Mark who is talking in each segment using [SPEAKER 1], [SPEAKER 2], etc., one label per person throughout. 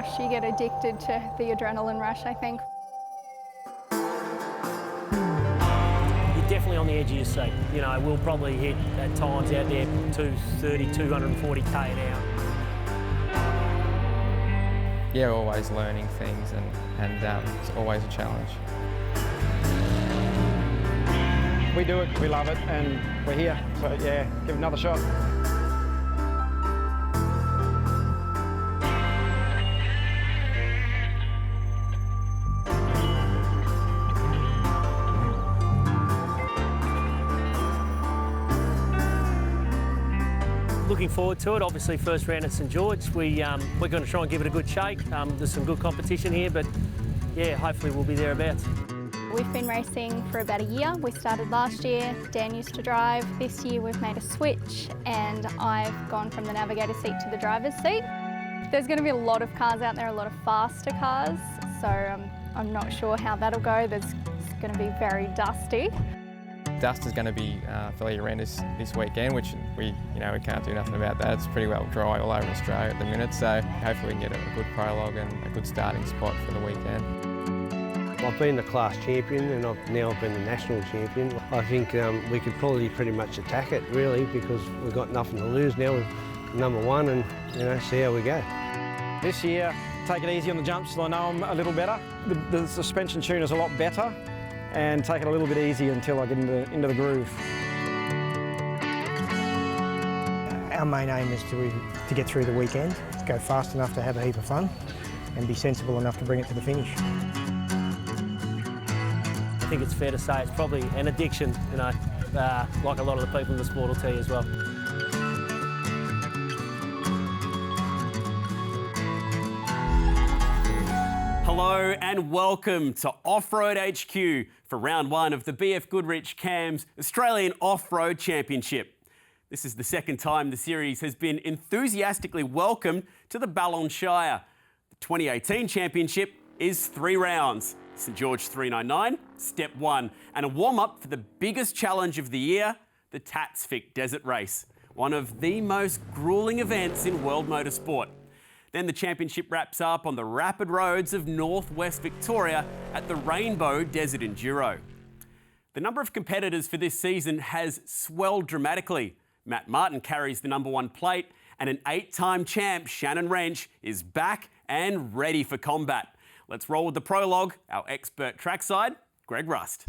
[SPEAKER 1] gosh, you get addicted to the adrenaline rush, I think.
[SPEAKER 2] You're definitely on the edge of your seat. You know, we'll probably hit at times out there 230, 240k an hour.
[SPEAKER 3] Yeah, always learning things and it's always a challenge.
[SPEAKER 4] We do it, we love it, and we're here. So yeah, give it another shot.
[SPEAKER 2] Looking forward to it. Obviously, first round at St George. We're going to try and give it a good shake. There's some good competition here, but yeah, hopefully we'll be thereabouts.
[SPEAKER 1] We've been racing for about a year. We started last year, Dan used to drive. This year we've made a switch and I've gone from the navigator seat to the driver's seat. There's going to be a lot of cars out there, a lot of faster cars, so I'm not sure how that'll go. It's going to be very dusty.
[SPEAKER 3] Dust is going to be fairly horrendous this weekend, which we can't do nothing about that. It's pretty well dry all over Australia at the minute, so hopefully we can get a good prologue and a good starting spot for the weekend.
[SPEAKER 5] I've been the class champion and I've now been the national champion. I think we could probably pretty much attack it really because we've got nothing to lose now with number one and see how we go.
[SPEAKER 4] This year, take it easy on the jumps till I know I'm a little better. The suspension tune is a lot better and take it a little bit easy until I get into the groove.
[SPEAKER 6] Our main aim is to get through the weekend, go fast enough to have a heap of fun and be sensible enough to bring it to the finish.
[SPEAKER 2] I think it's fair to say it's probably an addiction, like a lot of the people in the sport will tell you as well.
[SPEAKER 7] Hello and welcome to Off-Road HQ for round one of the BF Goodrich CAMS Australian Off-Road Championship. This is the second time the series has been enthusiastically welcomed to the Balonne Shire. The 2018 championship is 3 rounds. St George 399, Step 1, and a warm-up for the biggest challenge of the year, the Tatsvic Desert Race, one of the most gruelling events in world motorsport. Then the championship wraps up on the rapid roads of northwest Victoria at the Rainbow Desert Enduro. The number of competitors for this season has swelled dramatically. Matt Martin carries the number 1 plate, and an 8-time champ, Shannon Wrench, is back and ready for combat. Let's roll with the prologue, our expert trackside, Greg Rust.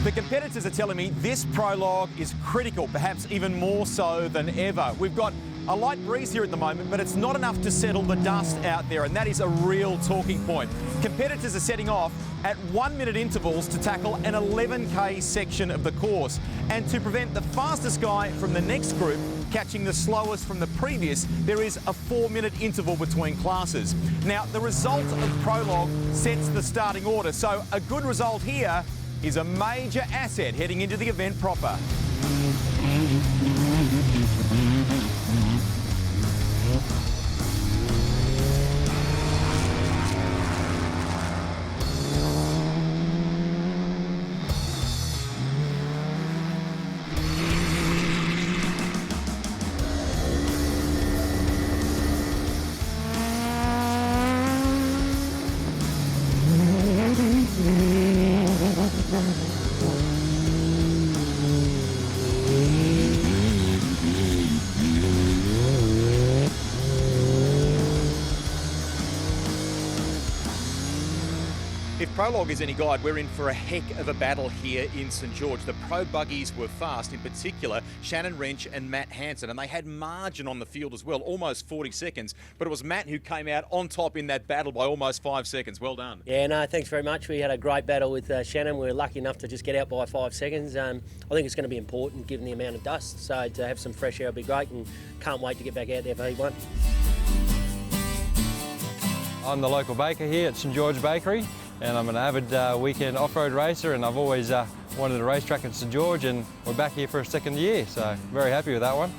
[SPEAKER 8] The competitors are telling me this prologue is critical, perhaps even more so than ever. We've got a light breeze here at the moment, but it's not enough to settle the dust out there, and that is a real talking point. Competitors are setting off at 1-minute intervals to tackle an 11k section of the course. And to prevent the fastest guy from the next group catching the slowest from the previous, there is a 4-minute interval between classes. Now, the result of prologue sets the starting order, so a good result here is a major asset heading into the event proper. If prologue is any guide, we're in for a heck of a battle here in St George. The pro buggies were fast, in particular Shannon Wrench and Matt Hanson, and they had margin on the field as well, almost 40 seconds. But it was Matt who came out on top in that battle by almost 5 seconds. Well done.
[SPEAKER 2] Yeah, no, thanks very much. We had a great battle with Shannon. We were lucky enough to just get out by 5 seconds. I think it's going to be important given the amount of dust, so to have some fresh air will be great, and can't wait to get back out there for Heat 1.
[SPEAKER 3] I'm the local baker here at St George Bakery, and I'm an avid weekend off-road racer, and I've always wanted a racetrack in St George, and we're back here for a second year, so very happy with that one.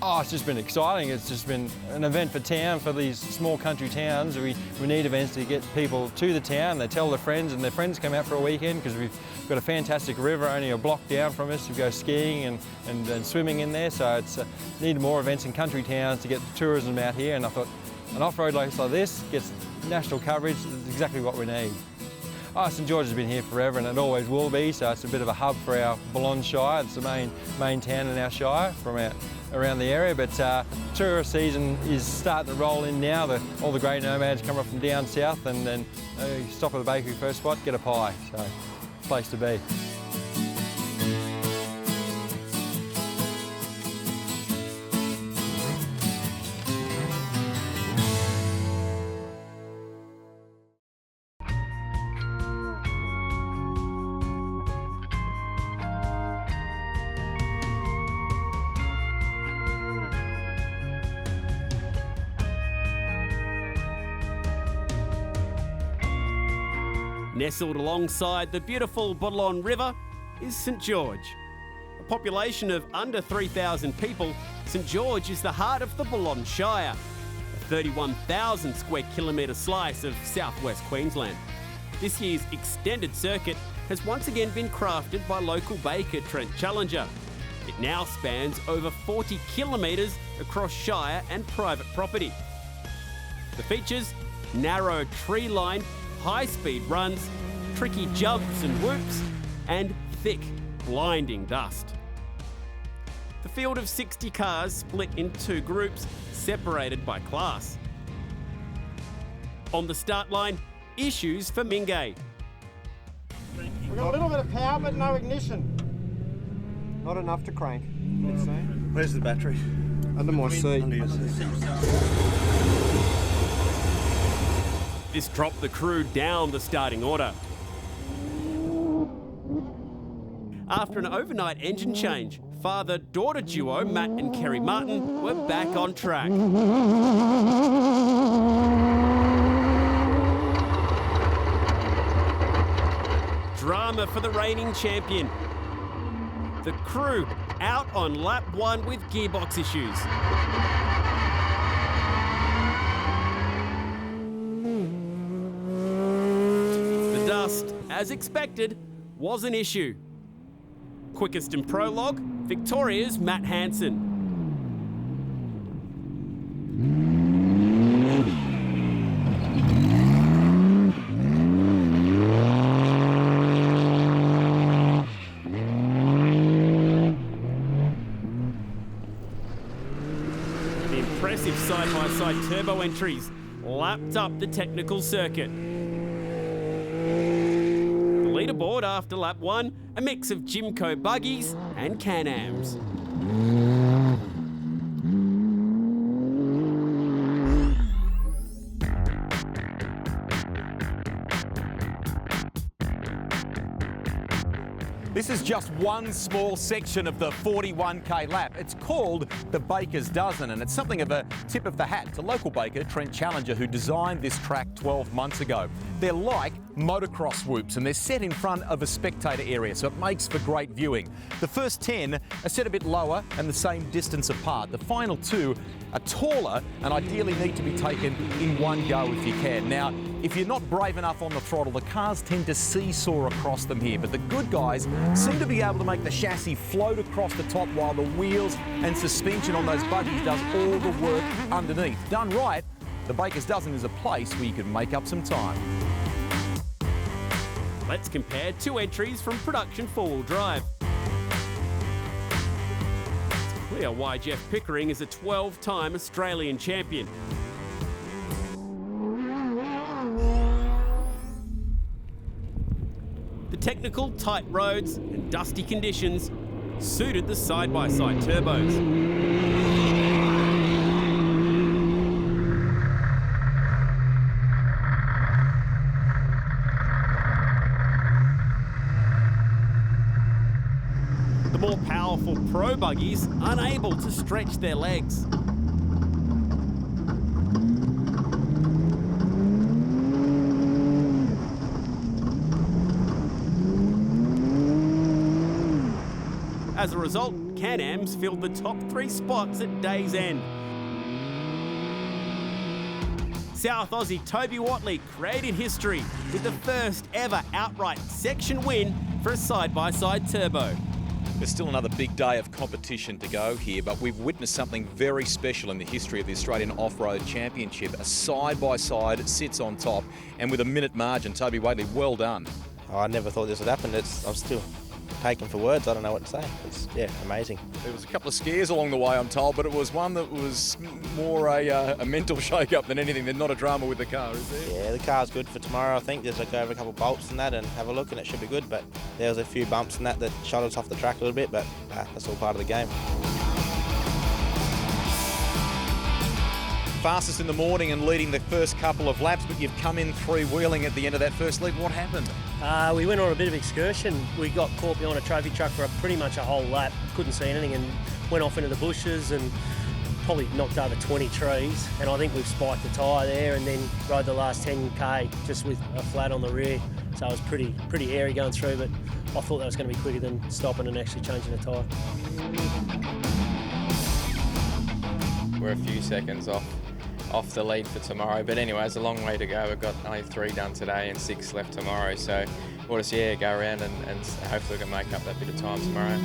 [SPEAKER 9] Oh, it's just been exciting. It's just been an event for town, for these small country towns. We need events to get people to the town. They tell their friends, and their friends come out for a weekend because we've got a fantastic river only a block down from us to go skiing and swimming in there. So it's need more events in country towns to get tourism out here. And I thought an off-road race like this gets national coverage. It's exactly what we need. Oh, St George has been here forever and it always will be, so it's a bit of a hub for our Boulogne Shire. It's the main town in our shire from around the area, but tourist season is starting to roll in now. All the grey nomads come up from down south and then stop at the bakery first spot, get a pie, so place to be.
[SPEAKER 7] Nestled alongside the beautiful Boulogne River is St George. A population of under 3,000 people, St George is the heart of the Boulogne Shire, a 31,000 square kilometre slice of southwest Queensland. This year's extended circuit has once again been crafted by local baker Trent Challenger. It now spans over 40 kilometres across shire and private property. The features: narrow tree-lined high-speed runs, tricky jumps and whoops, and thick, blinding dust. The field of 60 cars split in two groups, separated by class. On the start line, issues for Mingay.
[SPEAKER 4] We've got a little bit of power but no ignition. Not enough to crank, let's say.
[SPEAKER 10] Where's the battery?
[SPEAKER 4] Under my seat.
[SPEAKER 10] Under your seat.
[SPEAKER 7] This dropped the crew down the starting order. After an overnight engine change, father-daughter duo Matt and Kerry Martin were back on track. Drama for the reigning champion. The crew out on lap one with gearbox issues. Dust, as expected, was an issue. Quickest in prologue, Victoria's Matt Hansen. The impressive side-by-side turbo entries lapped up the technical circuit. Leaderboard after lap one, a mix of Jimco buggies and Can-Ams.
[SPEAKER 8] This is just one small section of the 41k lap. It's called the Baker's Dozen, and it's something of a tip of the hat to local baker Trent Challenger, who designed this track 12 months ago. They're like motocross whoops, and they're set in front of a spectator area, so it makes for great viewing. The first 10 are set a bit lower and the same distance apart. The final two are taller and ideally need to be taken in one go if you can. Now, if you're not brave enough on the throttle, the cars tend to seesaw across them here, but the good guys seem to be able to make the chassis float across the top while the wheels and suspension on those buggies does all the work underneath. Done right, the Baker's Dozen is a place where you can make up some time.
[SPEAKER 7] Let's compare two entries from production four-wheel drive. It's clear why Jeff Pickering is a 12-time Australian champion. The technical, tight roads and dusty conditions suited the side-by-side turbos. The more powerful pro buggies unable to stretch their legs. As a result, Can-Ams filled the top 3 spots at day's end. South Aussie Toby Watley created history with the first ever outright section win for a side-by-side turbo.
[SPEAKER 8] There's still another big day of competition to go here, but we've witnessed something very special in the history of the Australian Off-Road Championship. A side-by-side sits on top, and with a minute margin. Toby Watley, well done.
[SPEAKER 10] Oh, I never thought this would happen. I'm still taken for words. I don't know what to say. It's amazing.
[SPEAKER 8] There was a couple of scares along the way, I'm told, but it was one that was more a mental shake-up than anything. There's not a drama with the car, is there?
[SPEAKER 10] Yeah, the car's good for tomorrow. I think just go over a couple of bolts and that and have a look, and it should be good. But there was a few bumps and that shot us off the track a little bit, but that's all part of the game.
[SPEAKER 8] Fastest in the morning and leading the first couple of laps, but you've come in three-wheeling at the end of that first lead. What happened?
[SPEAKER 2] We went on a bit of excursion. We got caught behind a trophy truck for pretty much a whole lap. Couldn't see anything and went off into the bushes and probably knocked over 20 trees. And I think we've spiked the tyre there and then rode the last 10k just with a flat on the rear. So it was pretty hairy going through, but I thought that was going to be quicker than stopping and actually changing the tyre.
[SPEAKER 3] We're a few seconds off the lead for tomorrow, but anyway, it's a long way to go. We've got only 3 done today and 6 left tomorrow, so we'll just go around and hopefully we can make up that bit of time tomorrow.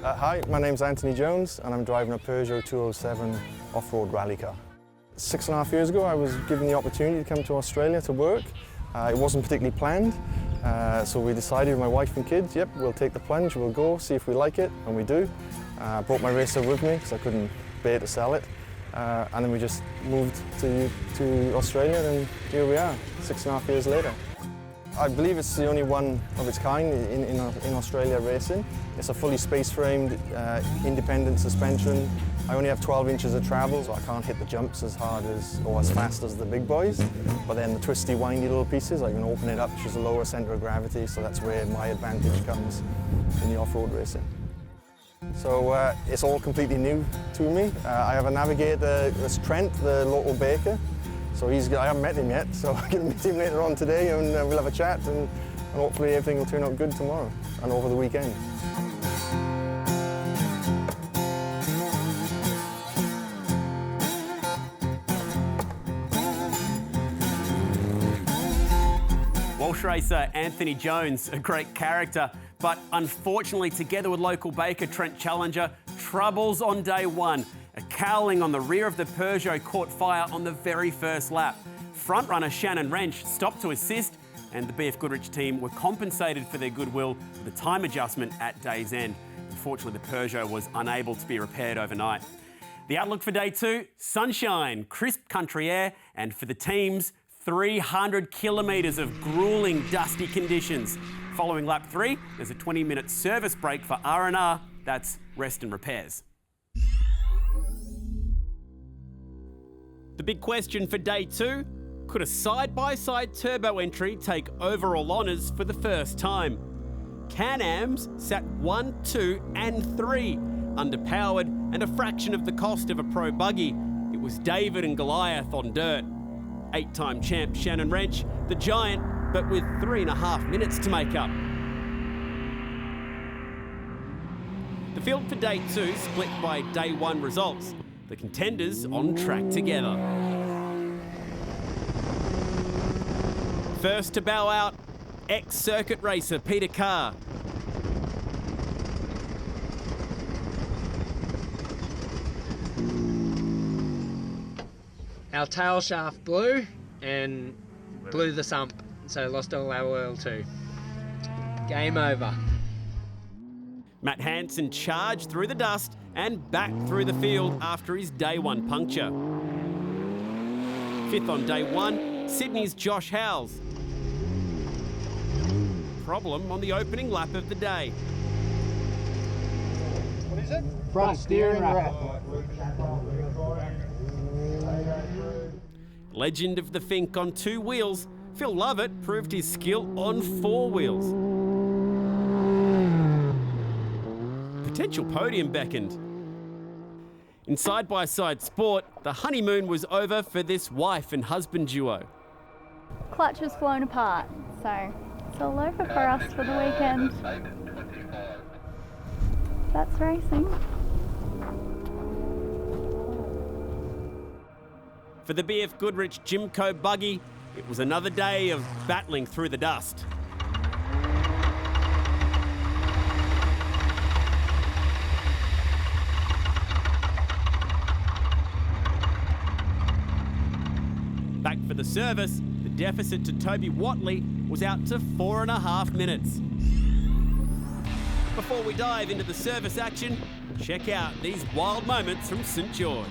[SPEAKER 11] Hi, my name's Anthony Jones and I'm driving a Peugeot 207 off-road rally car. 6.5 years ago I was given the opportunity to come to Australia to work. It wasn't particularly planned, so we decided with my wife and kids, yep, we'll take the plunge, we'll go, see if we like it, and we do. I brought my racer with me because I couldn't bear to sell it. And then we just moved to Australia and here we are, 6.5 years later. I believe it's the only one of its kind in Australia racing. It's a fully space-framed, independent suspension. I only have 12 inches of travel, so I can't hit the jumps as hard or as fast as the big boys. But then the twisty, windy little pieces, I can open it up, which is a lower centre of gravity, so that's where my advantage comes in the off-road racing. So it's all completely new to me. I have a navigator, it's Trent, the local baker. So I haven't met him yet, so I'm going to meet him later on today and we'll have a chat and hopefully everything will turn out good tomorrow and over the weekend.
[SPEAKER 7] Walsh racer Anthony Jones, a great character, but unfortunately together with local baker Trent Challenger, troubles on day one. A cowling on the rear of the Peugeot caught fire on the very first lap. Front-runner Shannon Wrench stopped to assist and the BF Goodrich team were compensated for their goodwill with a time adjustment at day's end. Unfortunately, the Peugeot was unable to be repaired overnight. The outlook for day 2, sunshine, crisp country air, and for the teams, 300 kilometres of gruelling, dusty conditions. Following lap 3, there's a 20-minute service break for R&R. That's rest and repairs. The big question for day 2, could a side-by-side turbo entry take overall honours for the first time? Can-Ams sat 1, 2 and 3, underpowered and a fraction of the cost of a pro buggy. It was David and Goliath on dirt. 8-time champ Shannon Wrench, the giant, but with 3.5 minutes to make up. The field for day 2 split by day 1 results. The contenders on track together. First to bow out, ex-circuit racer Peter Carr.
[SPEAKER 12] Our tail shaft blew and blew the sump, so lost all our oil too. Game over.
[SPEAKER 7] Matt Hansen charged through the dust and back through the field after his day 1 puncture. 5th on day 1, Sydney's Josh Howells. Problem on the opening lap of the day.
[SPEAKER 13] What is it? Front steering wrap.
[SPEAKER 7] Legend of the Fink on 2 wheels, Phil Lovett proved his skill on 4 wheels. Potential podium beckoned. In side-by-side sport, the honeymoon was over for this wife and husband duo.
[SPEAKER 1] Clutch has flown apart, so it's all over for us for the weekend. That's racing.
[SPEAKER 7] For the BF Goodrich Jimco buggy, it was another day of battling through the dust. Back for the service, the deficit to Toby Watley was out to 4.5 minutes. Before we dive into the service action, check out these wild moments from St George.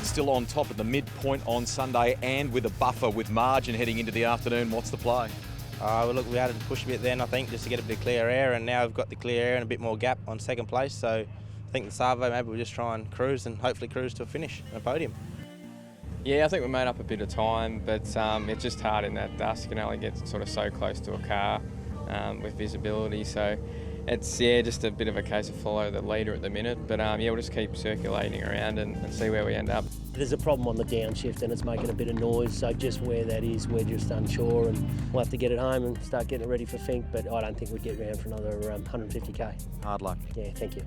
[SPEAKER 8] Still on top at the midpoint on Sunday and with a buffer with margin heading into the afternoon. What's the play?
[SPEAKER 10] Well, look, we had to push a bit then, I think, just to get a bit of clear air, and now we've got the clear air and a bit more gap on second place. So I think the Savo, maybe we'll just try and cruise and hopefully cruise to a finish and a podium.
[SPEAKER 3] Yeah, I think we made up a bit of time, but it's just hard in that dust. You can only get sort of so close to a car with visibility. So it's, just a bit of a case of follow the leader at the minute. But we'll just keep circulating around and see where we end up.
[SPEAKER 2] There's a problem on the downshift and it's making a bit of noise, so just where that is, we're just unsure, and we'll have to get it home and start getting it ready for Fink, but I don't think we'd get round for another 150k.
[SPEAKER 8] Hard luck.
[SPEAKER 2] Yeah, thank you.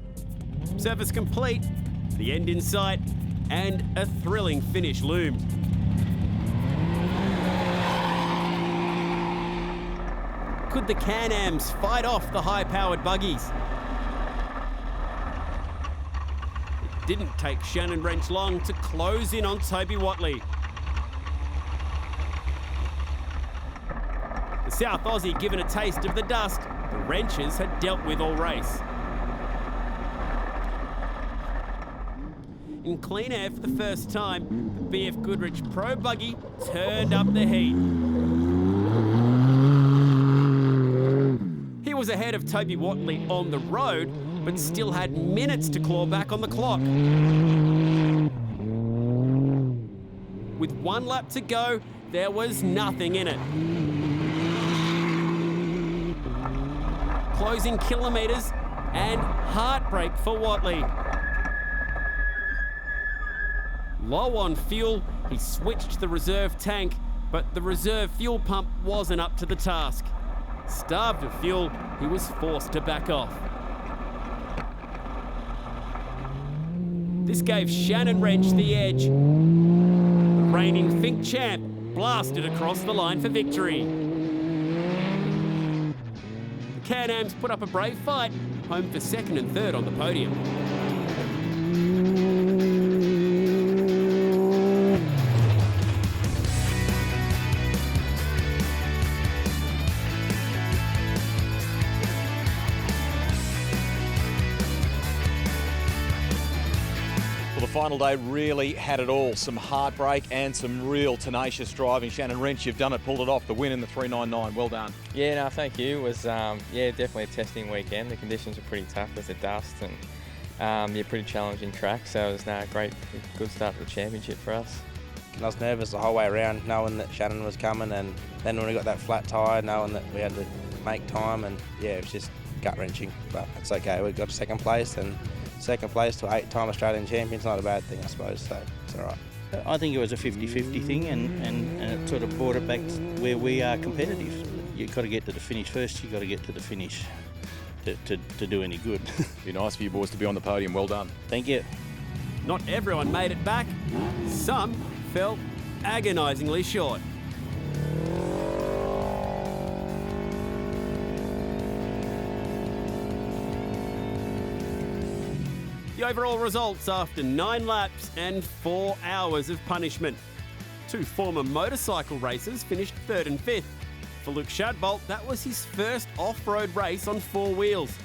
[SPEAKER 7] Service complete, the end in sight, and a thrilling finish loomed. Could the Can-Ams fight off the high-powered buggies? It didn't take Shannon Wrench long to close in on Toby Watley. The South Aussie given a taste of the dust the Wrenches had dealt with all race. In clean air for the first time, the BF Goodrich Pro buggy turned up the heat. He was ahead of Toby Watley on the road, but still had minutes to claw back on the clock. With 1 lap to go, there was nothing in it. Closing kilometres and heartbreak for Watley. Low on fuel, he switched the reserve tank, but the reserve fuel pump wasn't up to the task. Starved of fuel, he was forced to back off. This gave Shannon Wrench the edge. The reigning Fink champ blasted across the line for victory. The Can-Ams put up a brave fight, home for second and third on the podium.
[SPEAKER 8] Final day really had it all. Some heartbreak and some real tenacious driving. Shannon Wrench, you've done it, pulled it off. The win in the 399. Well done.
[SPEAKER 3] Yeah, no, thank you. It was definitely a testing weekend. The conditions were pretty tough with the dust and pretty challenging track. So it was a good start to the championship for us.
[SPEAKER 10] I was nervous the whole way around, knowing that Shannon was coming, and then when we got that flat tyre, knowing that we had to make time, and it was just gut-wrenching. But it's okay. We got second place, and second place to 8-time Australian champions, not a bad thing, I suppose, so it's all right.
[SPEAKER 14] I think it was a 50-50 thing, and it sort of brought it back to where we are competitive. You've got to get to the finish first, you've got to get to the finish to do any good.
[SPEAKER 8] Be nice for you boys to be on the podium. Well done.
[SPEAKER 14] Thank you.
[SPEAKER 7] Not everyone made it back. Some fell agonisingly short. The overall results after 9 laps and 4 hours of punishment. 2 former motorcycle racers finished 3rd and 5th. For Luke Shadbolt, that was his first off-road race on 4 wheels.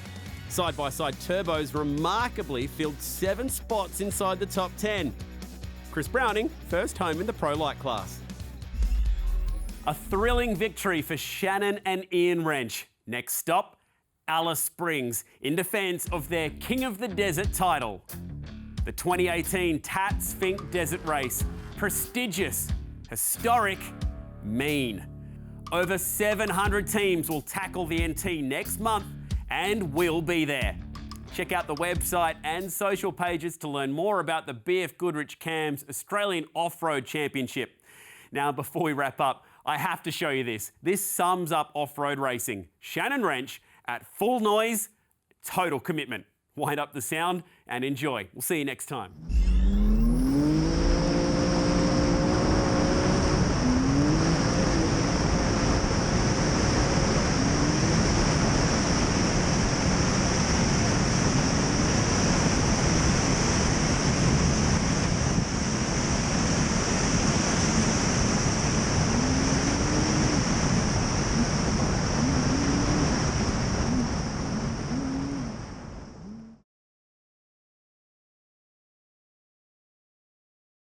[SPEAKER 7] Side-by-side turbos remarkably filled 7 spots inside the top 10. Chris Browning, first home in the Pro Light class. A thrilling victory for Shannon and Ian Wrench. Next stop, Alice Springs, in defence of their King of the Desert title. The 2018 Tats Fink Desert Race. Prestigious, historic, mean. Over 700 teams will tackle the NT next month and we'll be there. Check out the website and social pages to learn more about the BF Goodrich CAMS Australian Off-Road Championship. Now, before we wrap up, I have to show you this. This sums up off-road racing. Shannon Wrench at full noise, total commitment. Wind up the sound and enjoy. We'll see you next time.